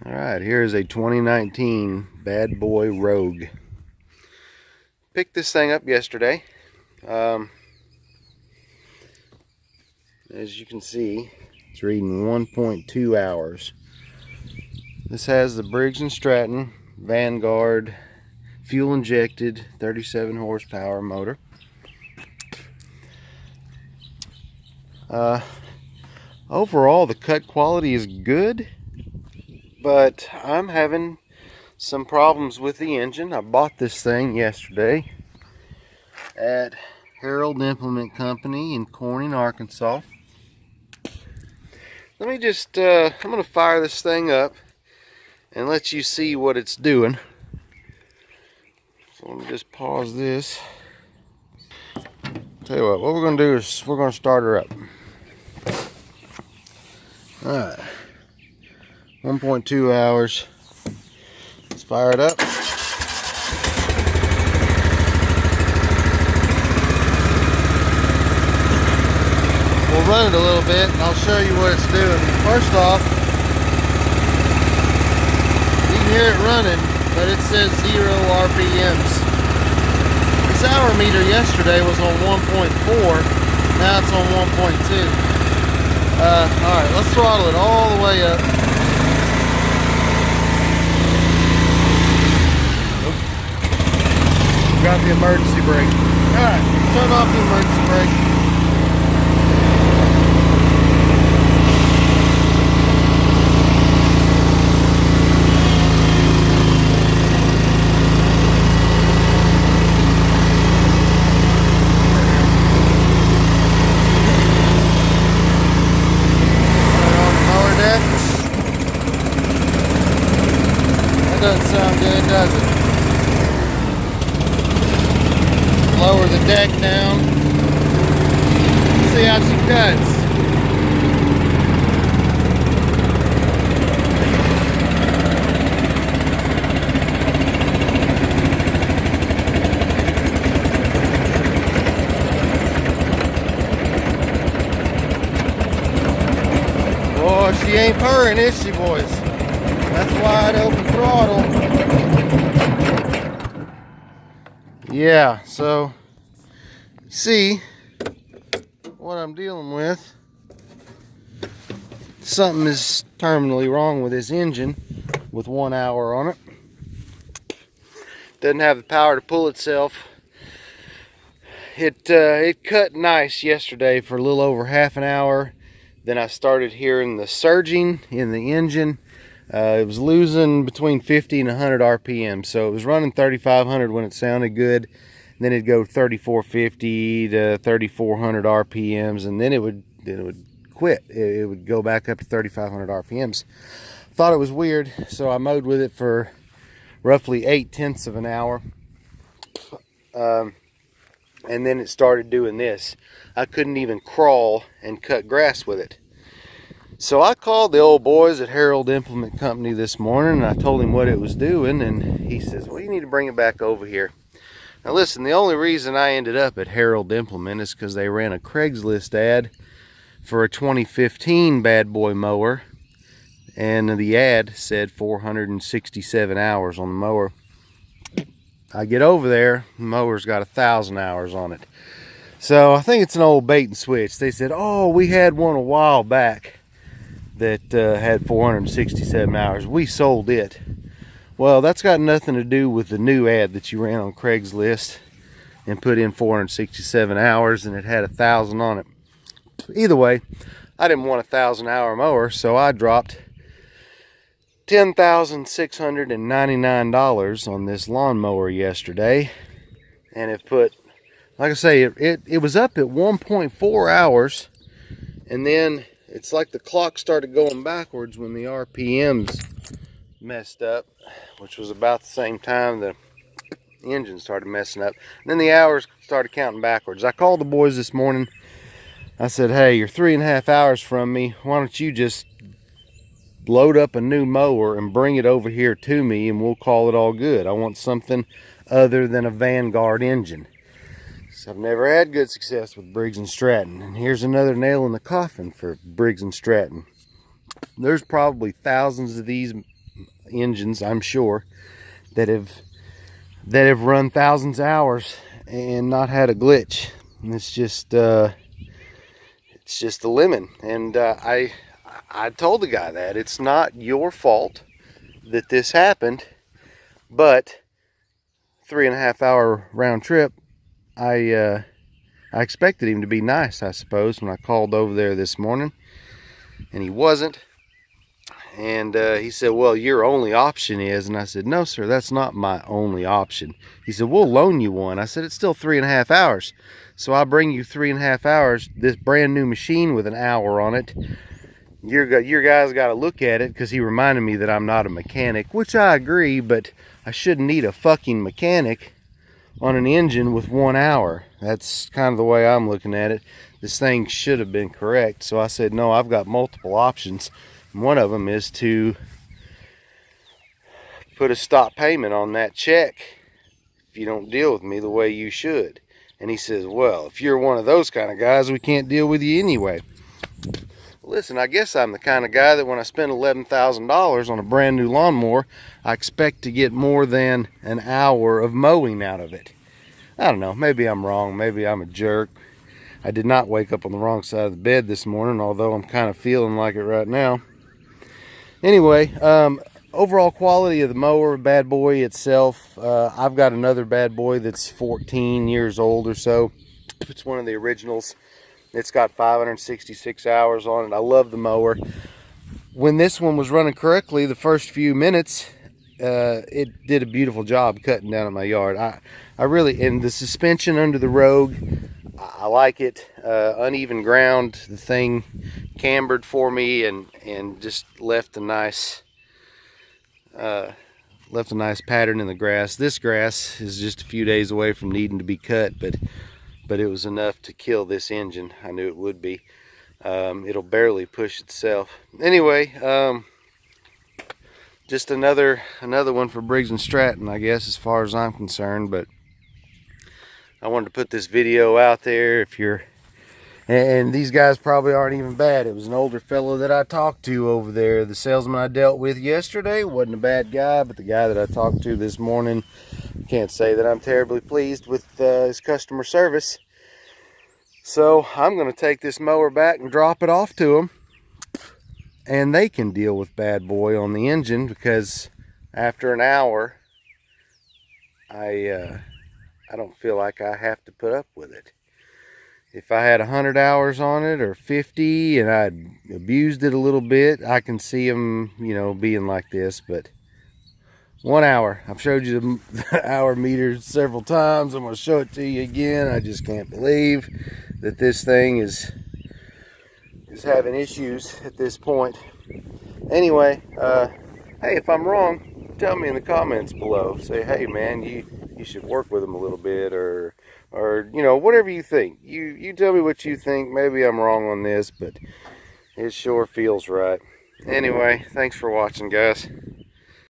Alright, here is a 2019 Bad Boy Rogue. Picked this thing up yesterday. As you can see, it's reading 1.2 hours. This has the Briggs Stratton Vanguard fuel injected 37 horsepower motor. Overall, the cut quality is good, but I'm having some problems with the engine. I bought this thing yesterday at Harold Implement Company in Corning, Arkansas. Let me just, I'm going to fire this thing up and let you see what it's doing. So let me just pause this. Tell you what we're going to do is we're going to start her up. Alright, 1.2 hours. Let's fire it up. We'll run it a little bit and I'll show you what it's doing. First off, you can hear it running, but it says 0 RPMs. This hour meter yesterday was on 1.4, now it's on 1.2. Alright, let's throttle it all the way up. Got the emergency brake. Alright, turn off the emergency brake. That doesn't sound good, does it? Lower the deck down. See how she cuts. Boy, she ain't purring, is she, boys? That's wide open throttle. Yeah, so see what I'm dealing with. Something is terminally wrong with this engine with 1 hour on it. Doesn't have the power to pull itself. It cut nice yesterday for a little over half an hour. Then I started hearing the surging in the engine. It was losing between 50 and 100 RPM, so it was running 3,500 when it sounded good. Then it'd go 3,450 to 3,400 RPMs, and then it would quit. It would go back up to 3,500 RPMs. Thought it was weird, so I mowed with it for roughly 0.8 of an hour, and then it started doing this. I couldn't even crawl and cut grass with it. So I called the old boys at Harold Implement Company this morning, and I told him what it was doing, and he says, well, you need to bring it back over here. Now listen, the only reason I ended up at Harold Implement is because they ran a Craigslist ad for a 2015 Bad Boy mower, and the ad said 467 hours on the mower. I get over there, the mower's got 1,000 hours on it. So I think it's an old bait and switch. They said, oh, we had one a while back that had 467 hours. We sold it. Well, that's got nothing to do with the new ad that you ran on Craigslist and put in 467 hours and it had 1,000 on it. Either way, I didn't want a 1,000-hour mower, so I dropped $10,699 on this lawnmower yesterday, and it put, like I say, it was up at 1.4 hours, and then it's like the clock started going backwards when the RPMs messed up, which was about the same time the engine started messing up. And then the hours started counting backwards. I called the boys this morning. I said, hey, you're 3.5 hours from me. Why don't you just load up a new mower and bring it over here to me and we'll call it all good. I want something other than a Vanguard engine. So I've never had good success with Briggs & Stratton. And here's another nail in the coffin for Briggs & Stratton. There's probably thousands of these engines, I'm sure, that have run thousands of hours and not had a glitch. And it's just a lemon. And I told the guy that it's not your fault that this happened, but 3.5 hour round trip, I expected him to be nice, I suppose, when I called over there this morning, and he wasn't. And he said, well, your only option is, and I said, no, sir, that's not my only option. He said, we'll loan you one. I said, it's still 3.5 hours. So I'll bring you 3.5 hours, this brand new machine with an hour on it. Your guys got to look at it, because he reminded me that I'm not a mechanic, which I agree, but I shouldn't need a fucking mechanic on an engine with 1 hour. That's kind of the way I'm looking at it. This thing should have been correct. So I said, no, I've got multiple options. One of them is to put a stop payment on that check if you don't deal with me the way you should. And he says, well, if you're one of those kind of guys, we can't deal with you anyway. Listen, I guess I'm the kind of guy that when I spend $11,000 on a brand new lawnmower, I expect to get more than an hour of mowing out of it. I don't know, maybe I'm wrong, maybe I'm a jerk. I did not wake up on the wrong side of the bed this morning, although I'm kind of feeling like it right now. Anyway, overall quality of the mower, bad boy itself, I've got another bad boy that's 14 years old or so. It's one of the originals. It's got 566 hours on it. I love the mower. When this one was running correctly, the first few minutes, it did a beautiful job cutting down in my yard. I really, and the suspension under the Rogue, I like it. Uneven ground, the thing cambered for me and just left a nice pattern in the grass. This grass is just a few days away from needing to be cut, but it was enough to kill this engine. I knew it would be. It'll barely push itself. Anyway, just another one for Briggs Stratton, I guess, as far as I'm concerned. But I wanted to put this video out there. If you're, and these guys probably aren't even bad. It was an older fellow that I talked to over there. The salesman I dealt with yesterday wasn't a bad guy, but the guy that I talked to this morning, can't say that I'm terribly pleased with his customer service. So I'm going to take this mower back and drop it off to them, and they can deal with bad boy on the engine, because after an hour, I don't feel like I have to put up with it. If I had 100 hours on it or 50 and I'd abused it a little bit, I can see them, being like this. But 1 hour, I've showed you the hour meter several times. I'm going to show it to you again. I just can't believe that this thing is having issues at this point. Anyway, hey, if I'm wrong, tell me in the comments below. Say, hey man, you should work with them a little bit, or whatever you think. You tell me what you think. Maybe I'm wrong on this, but it sure feels right. Anyway, thanks for watching, guys.